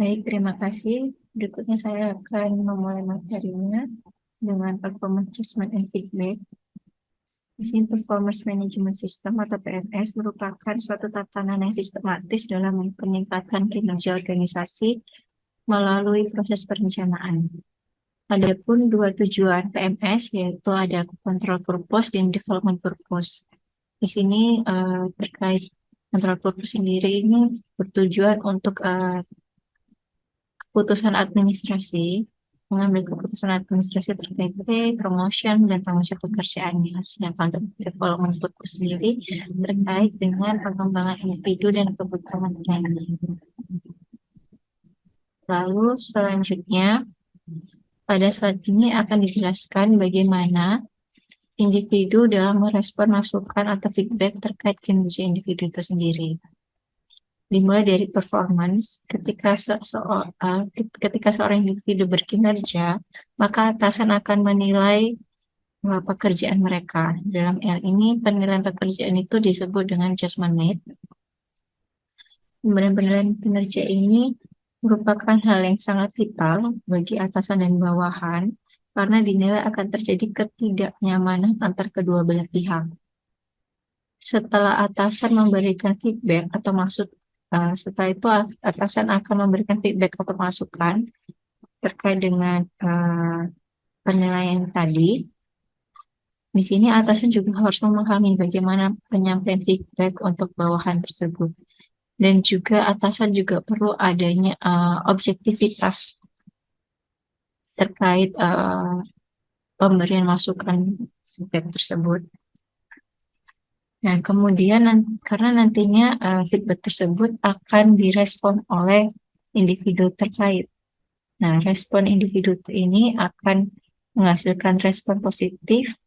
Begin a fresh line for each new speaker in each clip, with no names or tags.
Baik, terima kasih. Berikutnya saya akan memulai materinya dengan performance assessment and feedback. Di sini Performance Management System atau PMS merupakan suatu tatanan yang sistematis dalam peningkatan kinerja organisasi melalui proses perencanaan. Adapun dua tujuan PMS yaitu ada control purpose dan development purpose. Di sini terkait control purpose sendiri ini bertujuan untuk keputusan administrasi, mengambil keputusan administrasi terkait pay, promotion, dan tanggung jawab pekerjaannya. Sedangkan untuk development purpose sendiri terkait dengan pengembangan individu dan kebutuhan training. Lalu selanjutnya, pada saat ini akan dijelaskan bagaimana individu dalam merespon masukan atau feedback terkait kinerja individu itu sendiri. Dimulai dari performance, ketika seorang individu berkinerja, maka atasan akan menilai pekerjaan mereka. Dalam hal ini, penilaian pekerjaan itu disebut dengan judgment made. Kemudian penilaian kinerja ini merupakan hal yang sangat vital bagi atasan dan bawahan, karena dinilai akan terjadi ketidaknyamanan antar kedua belah pihak. Setelah atasan memberikan feedback atau setelah itu atasan akan memberikan feedback atau masukan terkait dengan penilaian tadi. Di sini atasan juga harus memahami bagaimana penyampaian feedback untuk bawahan tersebut. Dan juga atasan juga perlu adanya objektivitas terkait pemberian masukan feedback tersebut. Nah, kemudian karena nantinya feedback tersebut akan direspon oleh individu terkait. Nah, respon individu ini akan menghasilkan respon positif.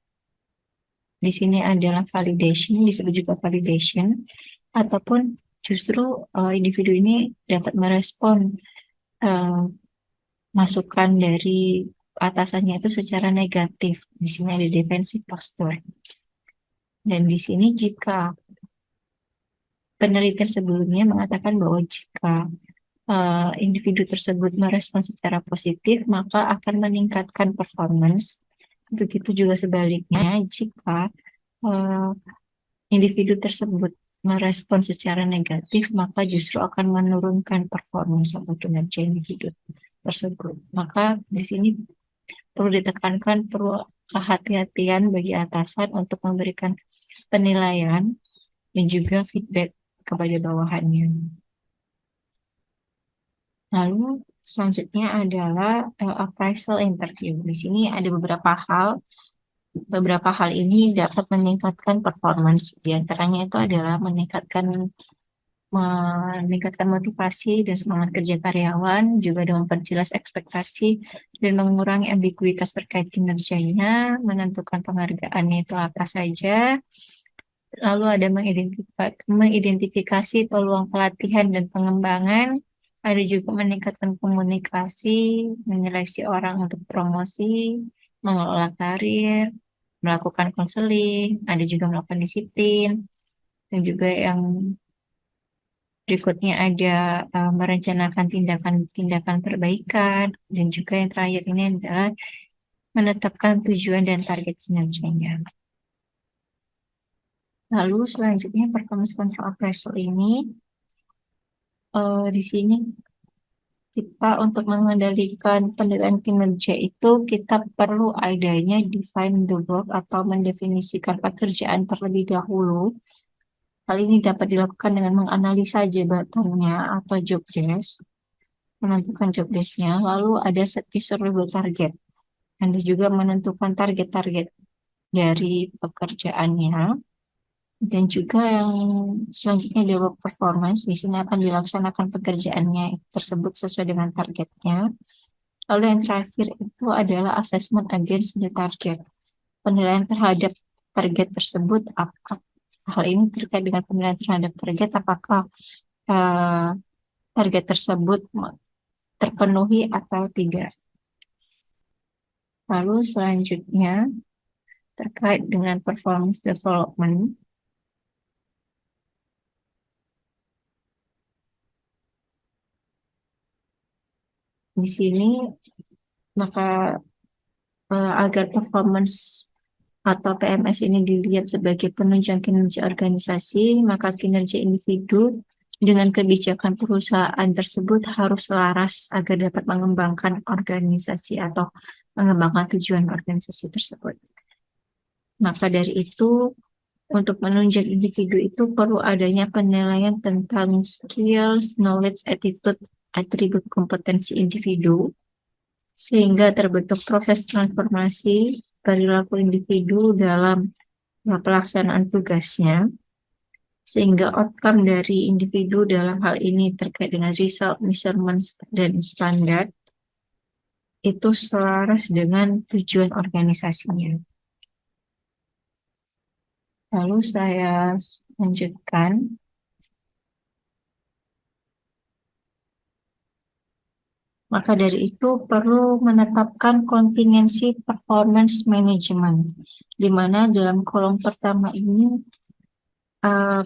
Di sini adalah validation, disebut juga validation, ataupun justru individu ini dapat merespon masukan dari atasannya itu secara negatif. Di sini ada defensive posture. Dan di sini jika penelitian sebelumnya mengatakan bahwa jika individu tersebut merespon secara positif, maka akan meningkatkan performance. Begitu juga sebaliknya, jika individu tersebut merespon secara negatif, maka justru akan menurunkan performance atau kinerja individu tersebut. Maka di sini perlu ditekankan, perlu kehati-hatian bagi atasan untuk memberikan penilaian dan juga feedback kepada bawahannya. Lalu selanjutnya adalah appraisal interview. Di sini ada beberapa hal. Beberapa hal ini dapat meningkatkan performance. Di antaranya itu adalah meningkatkan motivasi dan semangat kerja karyawan, juga dengan memperjelas ekspektasi dan mengurangi ambiguitas terkait kinerjanya, menentukan penghargaannya itu apa saja. Lalu ada mengidentifikasi peluang pelatihan dan pengembangan, ada juga meningkatkan komunikasi, menyeleksi orang untuk promosi, mengelola karir, melakukan konseling, ada juga melakukan disiplin, dan juga yang berikutnya ada merencanakan tindakan-tindakan perbaikan, dan juga yang terakhir ini adalah menetapkan tujuan dan target kinerjanya. Lalu selanjutnya performance control appraisal ini di sini kita untuk mengendalikan penilaian kinerja itu kita perlu adanya define the work atau mendefinisikan pekerjaan terlebih dahulu. Hal ini dapat dilakukan dengan menganalisa jabatannya atau job desk, menentukan job desk-nya, lalu ada set measurable target. Anda juga menentukan target-target dari pekerjaannya. Dan juga yang selanjutnya develop performance, di sini akan dilaksanakan pekerjaannya tersebut sesuai dengan targetnya. Lalu yang terakhir itu adalah assessment against the target. Penilaian terhadap target tersebut apa? Hal ini terkait dengan penilaian terhadap target, apakah target tersebut terpenuhi atau tidak. Lalu selanjutnya terkait dengan performance development. Di sini maka agar performance atau PMS ini dilihat sebagai penunjang kinerja organisasi, maka kinerja individu dengan kebijakan perusahaan tersebut harus selaras agar dapat mengembangkan organisasi atau mengembangkan tujuan organisasi tersebut. Maka dari itu, untuk menunjang individu itu perlu adanya penilaian tentang skills, knowledge, attitude, atribut kompetensi individu, sehingga terbentuk proses transformasi perilaku individu dalam pelaksanaan tugasnya, sehingga outcome dari individu dalam hal ini terkait dengan result, measurement, dan standar, itu selaras dengan tujuan organisasinya. Lalu saya lanjutkan. Maka dari itu perlu menetapkan kontingensi performance management, di mana dalam kolom pertama ini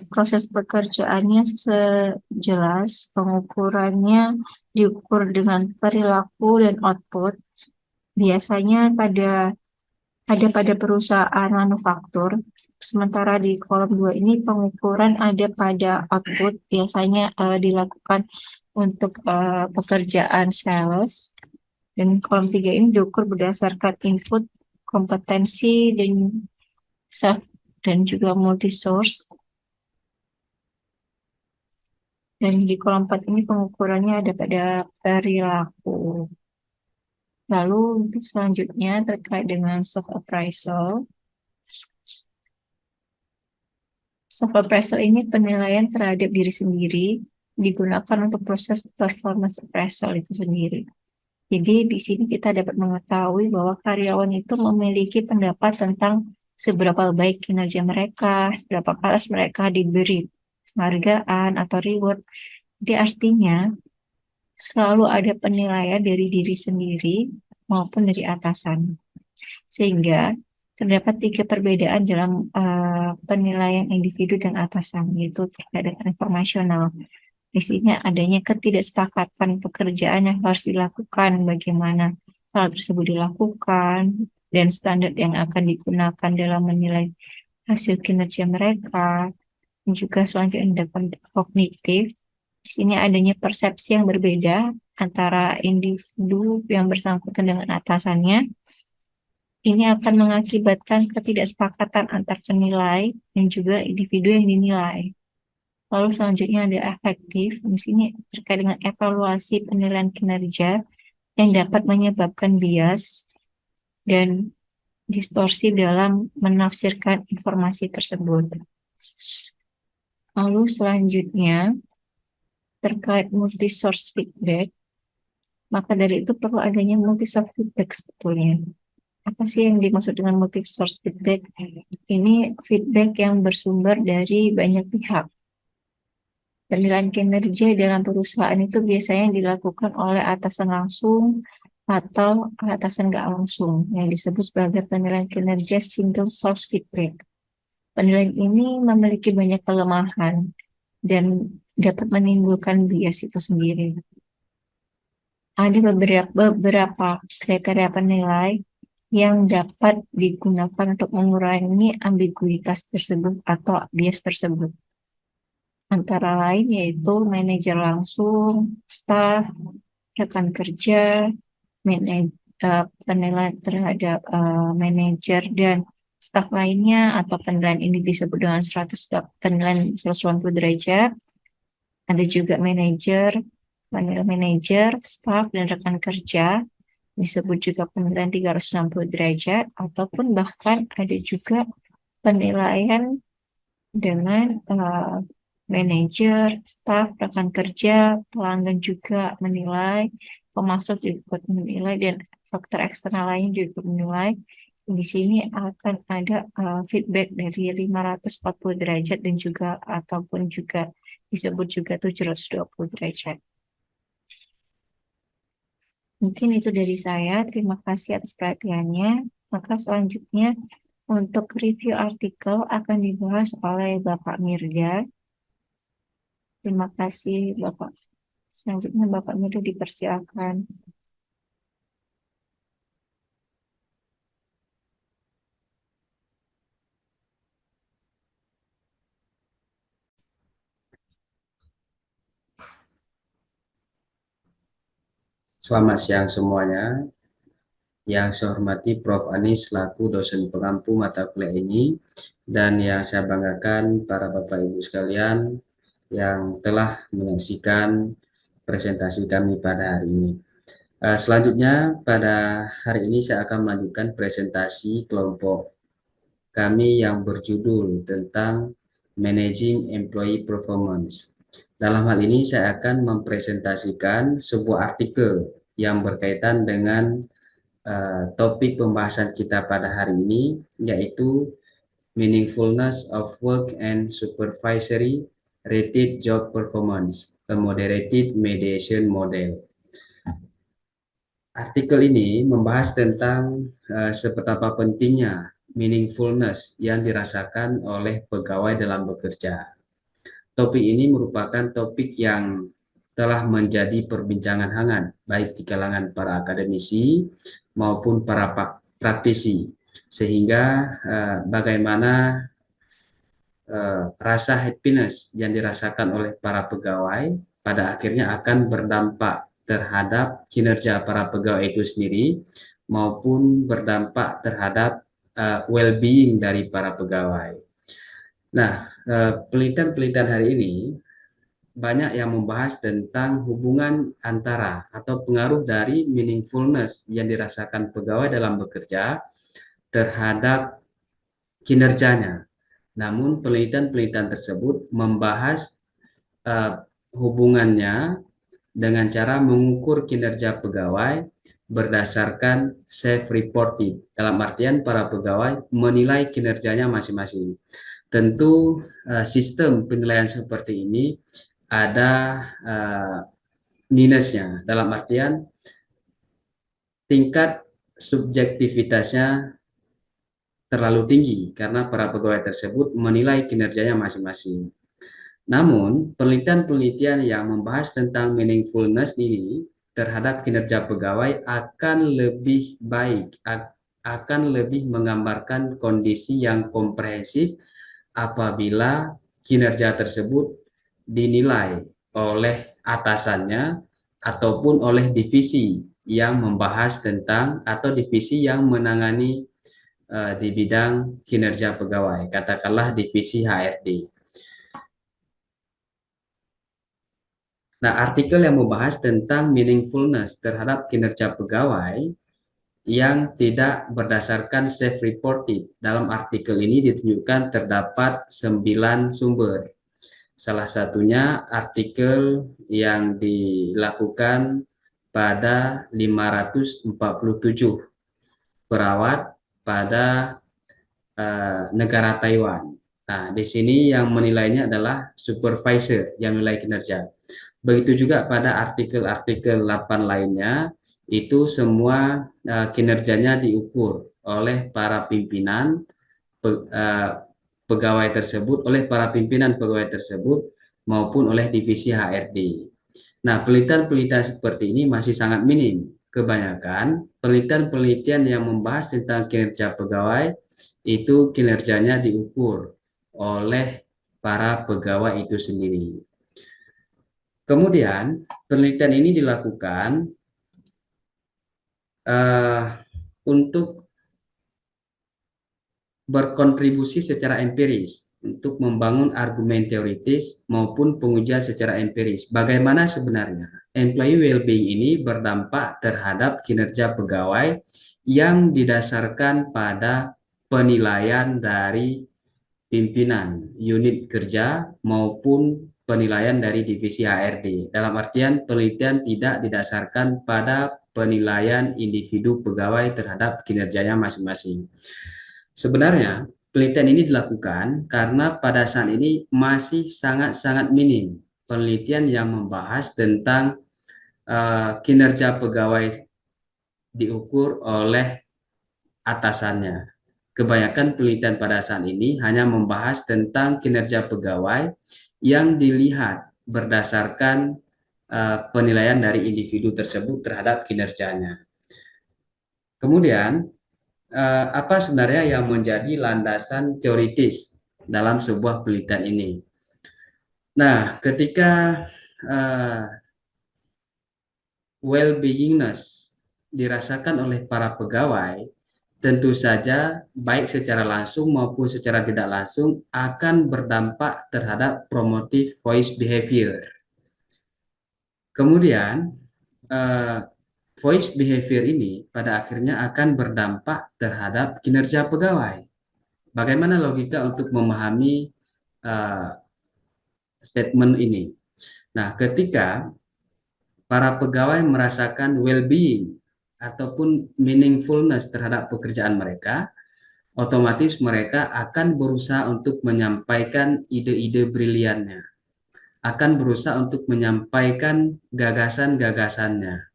proses pekerjaannya sejelas, pengukurannya diukur dengan perilaku dan output. Biasanya ada pada perusahaan manufaktur, sementara di kolom 2 ini pengukuran ada pada output, biasanya dilakukan untuk pekerjaan sales. Dan kolom 3 ini diukur berdasarkan input, kompetensi, dan self, dan juga multi-source. Dan di kolom 4 ini pengukurannya ada pada perilaku. Lalu untuk selanjutnya terkait dengan self-appraisal. Self-appraisal ini penilaian terhadap diri sendiri digunakan untuk proses performance appraisal itu sendiri. Jadi di sini kita dapat mengetahui bahwa karyawan itu memiliki pendapat tentang seberapa baik kinerja mereka, seberapa pantas mereka diberi penghargaan atau reward. Jadi artinya selalu ada penilaian dari diri sendiri maupun dari atasan. Sehingga terdapat 3 perbedaan dalam penilaian individu dan atasan, yaitu terkait dengan informasional. Di sini adanya ketidaksepakatan pekerjaan yang harus dilakukan, bagaimana hal tersebut dilakukan, dan standar yang akan digunakan dalam menilai hasil kinerja mereka. Dan juga selanjutnya kognitif. Di sini adanya persepsi yang berbeda antara individu yang bersangkutan dengan atasannya. Ini akan mengakibatkan ketidaksepakatan antar penilai dan juga individu yang dinilai. Lalu selanjutnya ada efektif. Di sini terkait dengan evaluasi penilaian kinerja yang dapat menyebabkan bias dan distorsi dalam menafsirkan informasi tersebut. Lalu selanjutnya terkait multi-source feedback. Maka dari itu perlu adanya multi-source feedback sebetulnya. Apa sih yang dimaksud dengan multi-source feedback? Ini feedback yang bersumber dari banyak pihak. Penilaian kinerja dalam perusahaan itu biasanya dilakukan oleh atasan langsung atau atasan nggak langsung, yang disebut sebagai penilaian kinerja single source feedback. Penilaian ini memiliki banyak kelemahan dan dapat menimbulkan bias itu sendiri. Ada beberapa kriteria penilai yang dapat digunakan untuk mengurangi ambiguitas tersebut atau bias tersebut. Antara lain yaitu manajer langsung, staf, rekan kerja, penilaian terhadap manajer dan staf lainnya, atau penilaian ini disebut dengan penilaian 180 derajat. Ada juga penilaian manajer, staf, dan rekan kerja, disebut juga penilaian 360 derajat, ataupun bahkan ada juga penilaian dengan manajer, staf, rekan kerja, pelanggan juga menilai, pemasok juga ikut menilai, dan faktor eksternal lain juga menilai. Di sini akan ada feedback dari 540 derajat dan juga ataupun juga disebut juga 720 derajat. Mungkin itu dari saya. Terima kasih atas perhatiannya. Maka selanjutnya untuk review artikel akan dibahas oleh Bapak Mirda. Terima kasih Bapak. Selanjutnya Bapak Mirda dipersilakan.
Selamat siang semuanya. Yang saya hormati Prof. Anis selaku dosen pengampu mata kuliah ini, dan yang saya banggakan para Bapak Ibu sekalian yang telah menyaksikan presentasi kami pada hari ini. Selanjutnya pada hari ini saya akan melanjutkan presentasi kelompok kami yang berjudul tentang Managing Employee Performance. Dalam hal ini saya akan mempresentasikan sebuah artikel yang berkaitan dengan topik pembahasan kita pada hari ini, yaitu Meaningfulness of Work and Supervisory Rated Job Performance, a Moderated Mediation Model. Artikel ini membahas tentang seberapa pentingnya meaningfulness yang dirasakan oleh pegawai dalam bekerja. Topik ini merupakan topik yang telah menjadi perbincangan hangat baik di kalangan para akademisi maupun para praktisi, sehingga bagaimana rasa happiness yang dirasakan oleh para pegawai pada akhirnya akan berdampak terhadap kinerja para pegawai itu sendiri maupun berdampak terhadap well-being dari para pegawai. Nah, penelitian-penelitian hari ini banyak yang membahas tentang hubungan antara atau pengaruh dari meaningfulness yang dirasakan pegawai dalam bekerja terhadap kinerjanya. Namun penelitian-penelitian tersebut membahas hubungannya dengan cara mengukur kinerja pegawai berdasarkan self-reported. Dalam artian para pegawai menilai kinerjanya masing-masing. Tentu sistem penilaian seperti ini ada minusnya. Dalam artian tingkat subjektivitasnya terlalu tinggi karena para pegawai tersebut menilai kinerjanya masing-masing. Namun, penelitian-penelitian yang membahas tentang meaningfulness ini terhadap kinerja pegawai akan lebih baik, akan lebih menggambarkan kondisi yang komprehensif apabila kinerja tersebut dinilai oleh atasannya ataupun oleh divisi yang membahas tentang atau divisi yang menangani di bidang kinerja pegawai, katakanlah divisi HRD. Nah, artikel yang membahas tentang meaningfulness terhadap kinerja pegawai yang tidak berdasarkan self-reported. Dalam artikel ini ditunjukkan terdapat 9 sumber. Salah satunya artikel yang dilakukan pada 547 perawat pada negara Taiwan. Nah, di sini yang menilainya adalah supervisor yang menilai kinerja. Begitu juga pada artikel-artikel 8 lainnya, itu semua kinerjanya diukur oleh para pimpinan pegawai tersebut, oleh para pimpinan pegawai tersebut maupun oleh divisi HRD. Nah, penelitian-penelitian seperti ini masih sangat minim. Kebanyakan penelitian-penelitian yang membahas tentang kinerja pegawai itu kinerjanya diukur oleh para pegawai itu sendiri. Kemudian penelitian ini dilakukan untuk berkontribusi secara empiris untuk membangun argumen teoritis maupun pengujian secara empiris. Bagaimana sebenarnya employee well-being ini berdampak terhadap kinerja pegawai yang didasarkan pada penilaian dari pimpinan unit kerja maupun penilaian dari divisi HRD. Dalam artian penelitian tidak didasarkan pada penilaian individu pegawai terhadap kinerjanya masing-masing. Sebenarnya penelitian ini dilakukan karena pada saat ini masih sangat-sangat minim penelitian yang membahas tentang kinerja pegawai diukur oleh atasannya. Kebanyakan penelitian pada saat ini hanya membahas tentang kinerja pegawai yang dilihat berdasarkan penilaian dari individu tersebut terhadap kinerjanya. Kemudian, apa sebenarnya yang menjadi landasan teoritis dalam sebuah penelitian ini? Nah, ketika well-beingness dirasakan oleh para pegawai, tentu saja baik secara langsung maupun secara tidak langsung akan berdampak terhadap promotive voice behavior. Kemudian, eh, voice behavior ini pada akhirnya akan berdampak terhadap kinerja pegawai. Bagaimana logika untuk memahami eh, statement ini? Nah, ketika para pegawai merasakan well-being ataupun meaningfulness terhadap pekerjaan mereka, otomatis mereka akan berusaha untuk menyampaikan ide-ide briliannya, akan berusaha untuk menyampaikan gagasan-gagasannya.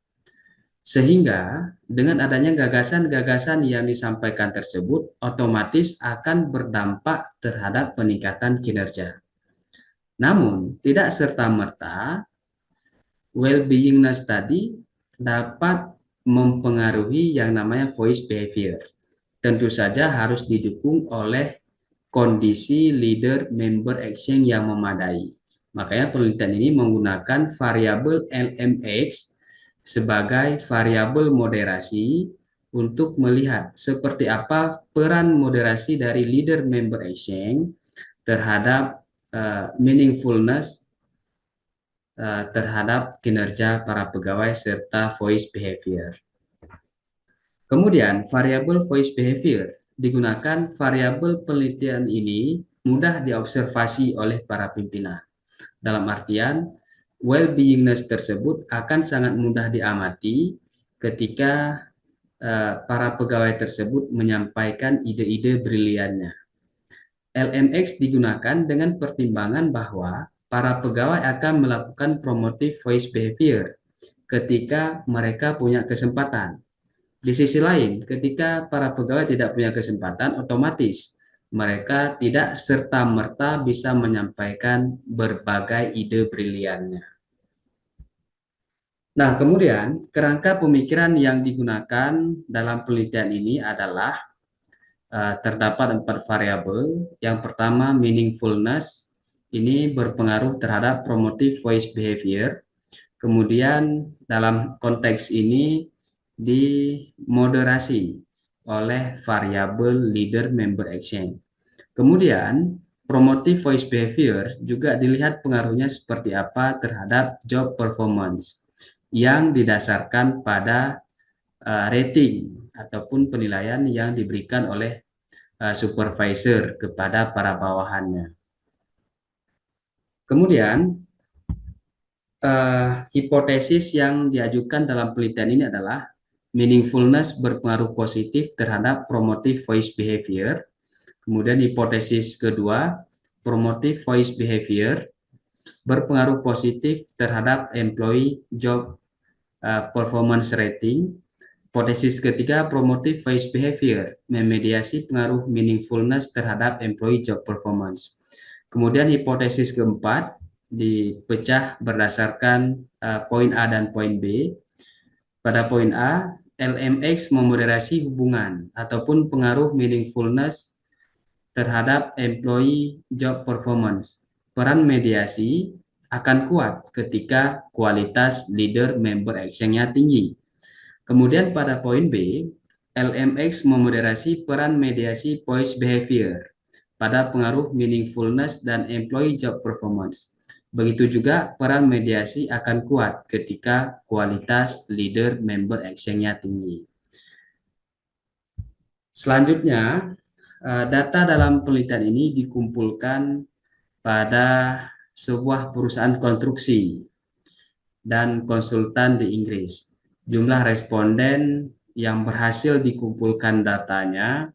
Sehingga dengan adanya gagasan-gagasan yang disampaikan tersebut, otomatis akan berdampak terhadap peningkatan kinerja. Namun, tidak serta-merta well-beingness tadi dapat mempengaruhi yang namanya voice behavior. Tentu saja harus didukung oleh kondisi leader member action yang memadai. Makanya penelitian ini menggunakan variabel LMX sebagai variabel moderasi untuk melihat seperti apa peran moderasi dari leader member action terhadap meaningfulness terhadap kinerja para pegawai serta voice behavior. Kemudian, variabel voice behavior digunakan variabel penelitian ini mudah diobservasi oleh para pimpinan. Dalam artian, well-beingness tersebut akan sangat mudah diamati ketika para pegawai tersebut menyampaikan ide-ide briliannya. LMX digunakan dengan pertimbangan bahwa para pegawai akan melakukan promotive voice behavior ketika mereka punya kesempatan. Di sisi lain, ketika para pegawai tidak punya kesempatan, otomatis mereka tidak serta-merta bisa menyampaikan berbagai ide briliannya. Nah, kemudian kerangka pemikiran yang digunakan dalam penelitian ini adalah terdapat 4 variabel. Yang pertama, meaningfulness. Ini berpengaruh terhadap promotive voice behavior. Kemudian dalam konteks ini dimoderasi oleh variabel leader member action. Kemudian promotive voice behavior juga dilihat pengaruhnya seperti apa terhadap job performance yang didasarkan pada rating ataupun penilaian yang diberikan oleh supervisor kepada para bawahannya. Kemudian hipotesis yang diajukan dalam penelitian ini adalah meaningfulness berpengaruh positif terhadap promotive voice behavior. Kemudian hipotesis kedua, promotive voice behavior berpengaruh positif terhadap employee job performance rating. Hipotesis ketiga, promotive voice behavior memediasi pengaruh meaningfulness terhadap employee job performance. Kemudian hipotesis keempat dipecah berdasarkan poin A dan poin B. Pada poin A, LMX memoderasi hubungan ataupun pengaruh meaningfulness terhadap employee job performance. Peran mediasi akan kuat ketika kualitas leader member action-nya tinggi. Kemudian pada poin B, LMX memoderasi peran mediasi voice behavior pada pengaruh meaningfulness dan employee job performance. Begitu juga peran mediasi akan kuat ketika kualitas leader member action-nya tinggi. Selanjutnya, data dalam penelitian ini dikumpulkan pada sebuah perusahaan konstruksi dan konsultan di Inggris. Jumlah responden yang berhasil dikumpulkan datanya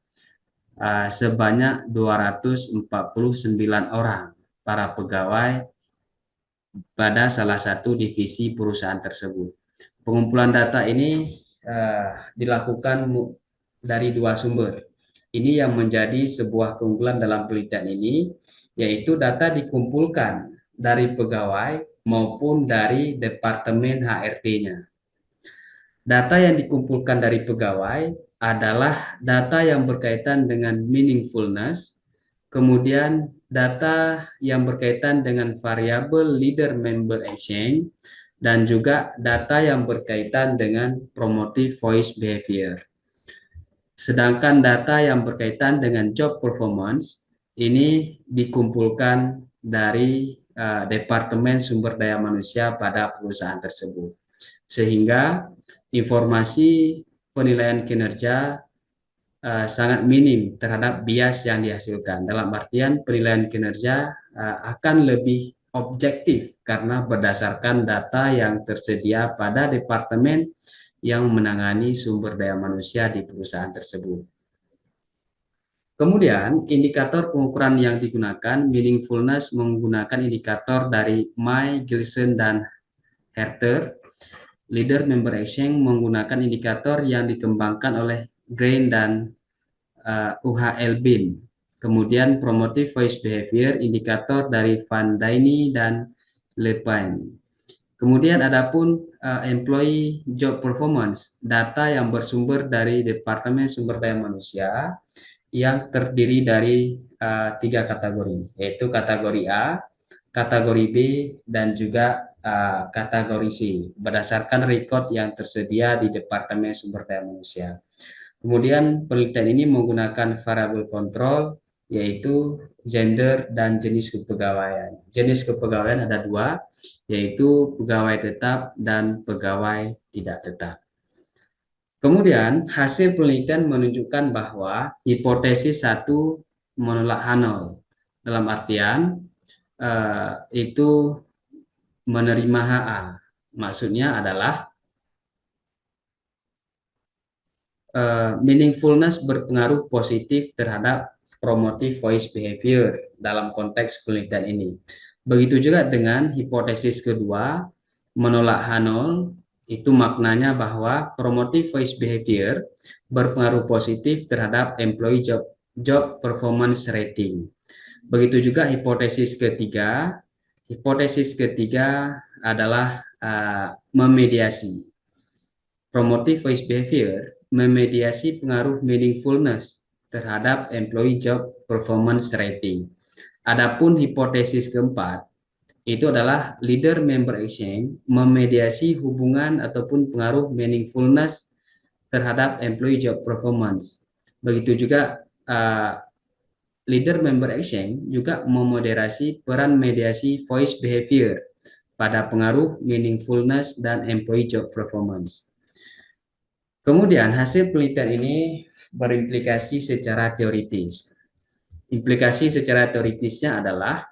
sebanyak 249 orang para pegawai pada salah satu divisi perusahaan tersebut. Pengumpulan data ini dilakukan dari 2 sumber. Ini yang menjadi sebuah keunggulan dalam penelitian ini, yaitu data dikumpulkan dari pegawai maupun dari departemen HRD-nya. Data yang dikumpulkan dari pegawai adalah data yang berkaitan dengan meaningfulness, kemudian data yang berkaitan dengan variabel leader member action, dan juga data yang berkaitan dengan promotive voice behavior. Sedangkan data yang berkaitan dengan job performance ini dikumpulkan dari Departemen Sumber Daya Manusia pada perusahaan tersebut. Sehingga informasi penilaian kinerja sangat minim terhadap bias yang dihasilkan. Dalam artian penilaian kinerja akan lebih objektif karena berdasarkan data yang tersedia pada departemen yang menangani sumber daya manusia di perusahaan tersebut. Kemudian, indikator pengukuran yang digunakan, meaningfulness menggunakan indikator dari May, Gilson, dan Herter. Leader Member Exchange menggunakan indikator yang dikembangkan oleh Grain dan UHL Bin. Kemudian Promotive Voice Behavior, indikator dari Van Dyne dan Lepine. Kemudian adapun Employee Job Performance, data yang bersumber dari Departemen Sumber Daya Manusia yang terdiri dari tiga kategori, yaitu kategori A, kategori B, dan juga kategori C, berdasarkan record yang tersedia di Departemen Sumber Daya Manusia. Kemudian penelitian ini menggunakan variabel kontrol, yaitu gender dan jenis kepegawaian. Jenis kepegawaian ada dua, yaitu pegawai tetap dan pegawai tidak tetap. Kemudian hasil penelitian menunjukkan bahwa hipotesis satu menolak Hanol. Dalam artian itu menerima HA. Maksudnya adalah meaningfulness berpengaruh positif terhadap promotive voice behavior dalam konteks penelitian ini. Begitu juga dengan hipotesis kedua, menolak Hanol, itu maknanya bahwa promotive voice behavior berpengaruh positif terhadap employee job performance rating. Begitu juga hipotesis ketiga. Hipotesis ketiga adalah memediasi. Promotive voice behavior memediasi pengaruh meaningfulness terhadap employee job performance rating. Adapun hipotesis keempat itu adalah leader member exchange memediasi hubungan ataupun pengaruh meaningfulness terhadap employee job performance. Begitu juga leader member exchange juga memoderasi peran mediasi voice behavior pada pengaruh meaningfulness dan employee job performance. Kemudian hasil penelitian ini berimplikasi secara teoritis. Implikasi secara teoritisnya adalah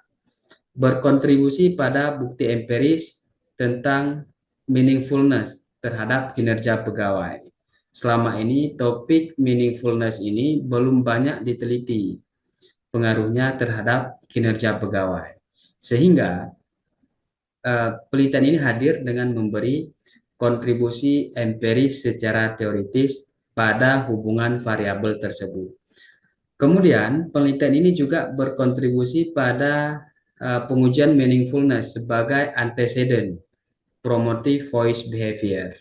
berkontribusi pada bukti empiris tentang meaningfulness terhadap kinerja pegawai. Selama ini topik meaningfulness ini belum banyak diteliti pengaruhnya terhadap kinerja pegawai. Sehingga penelitian ini hadir dengan memberi kontribusi empiris secara teoritis pada hubungan variabel tersebut. Kemudian, penelitian ini juga berkontribusi pada pengujian meaningfulness sebagai antecedent promotive voice behavior.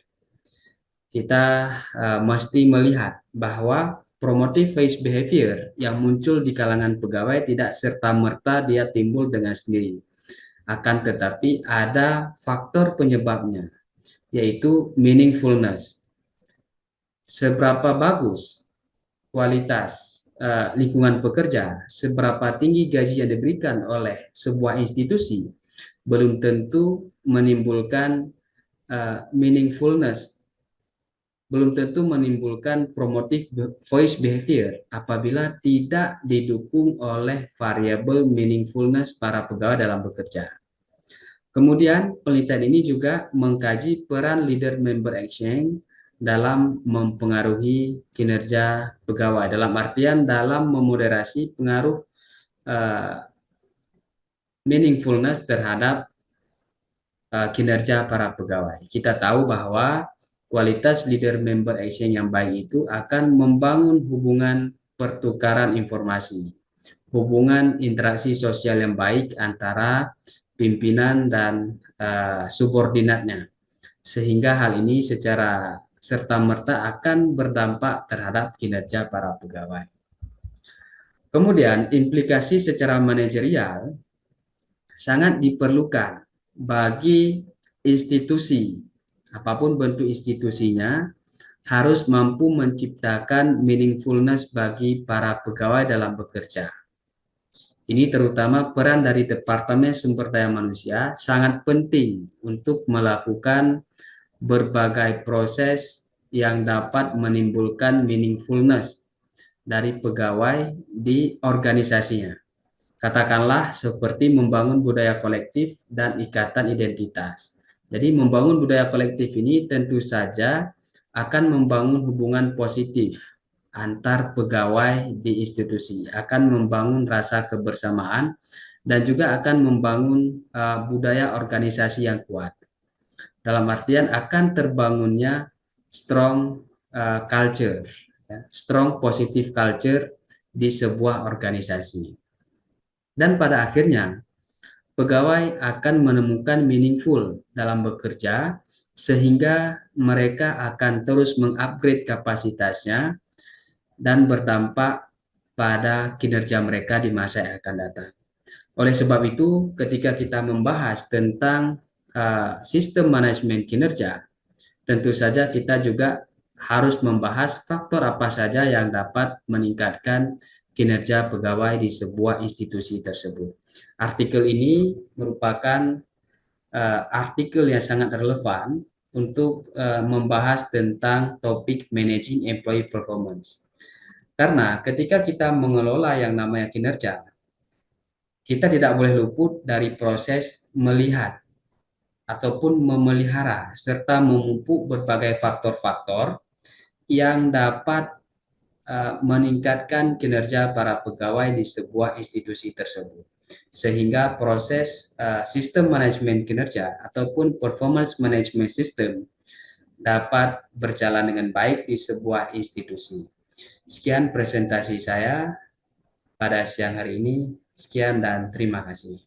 Kita mesti melihat bahwa promotive voice behavior yang muncul di kalangan pegawai tidak serta-merta dia timbul dengan sendiri. Akan tetapi ada faktor penyebabnya, yaitu meaningfulness. Seberapa bagus kualitas lingkungan pekerja, seberapa tinggi gaji yang diberikan oleh sebuah institusi, belum tentu menimbulkan meaningfulness, belum tentu menimbulkan promotive voice behavior apabila tidak didukung oleh variabel meaningfulness para pegawai dalam bekerja. Kemudian penelitian ini juga mengkaji peran leader member exchange dalam mempengaruhi kinerja pegawai, dalam artian dalam memoderasi pengaruh meaningfulness terhadap kinerja para pegawai. Kita tahu bahwa kualitas leader member exchange yang baik itu akan membangun hubungan pertukaran informasi, hubungan interaksi sosial yang baik antara pimpinan dan subordinatnya, sehingga hal ini secara serta-merta akan berdampak terhadap kinerja para pegawai. Kemudian implikasi secara manajerial sangat diperlukan bagi institusi, apapun bentuk institusinya, harus mampu menciptakan meaningfulness bagi para pegawai dalam bekerja. Ini terutama peran dari Departemen Sumber Daya Manusia sangat penting untuk melakukan berbagai proses yang dapat menimbulkan meaningfulness dari pegawai di organisasinya. Katakanlah seperti membangun budaya kolektif dan ikatan identitas. Jadi membangun budaya kolektif ini tentu saja akan membangun hubungan positif antar pegawai di institusi, akan membangun rasa kebersamaan dan juga akan membangun budaya organisasi yang kuat. Dalam artian akan terbangunnya strong culture, ya, strong positive culture di sebuah organisasi. Dan pada akhirnya, pegawai akan menemukan meaningful dalam bekerja, sehingga mereka akan terus mengupgrade kapasitasnya dan berdampak pada kinerja mereka di masa yang akan datang. Oleh sebab itu, ketika kita membahas tentang sistem manajemen kinerja, tentu saja kita juga harus membahas faktor apa saja yang dapat meningkatkan kinerja pegawai di sebuah institusi tersebut. Artikel ini merupakan artikel yang sangat relevan untuk membahas tentang topik managing employee performance. Karena ketika kita mengelola yang namanya kinerja, kita tidak boleh luput dari proses melihat ataupun memelihara serta memupuk berbagai faktor-faktor yang dapat meningkatkan kinerja para pegawai di sebuah institusi tersebut. Sehingga proses sistem manajemen kinerja ataupun performance management system dapat berjalan dengan baik di sebuah institusi. Sekian presentasi saya pada siang hari ini. Sekian dan terima kasih.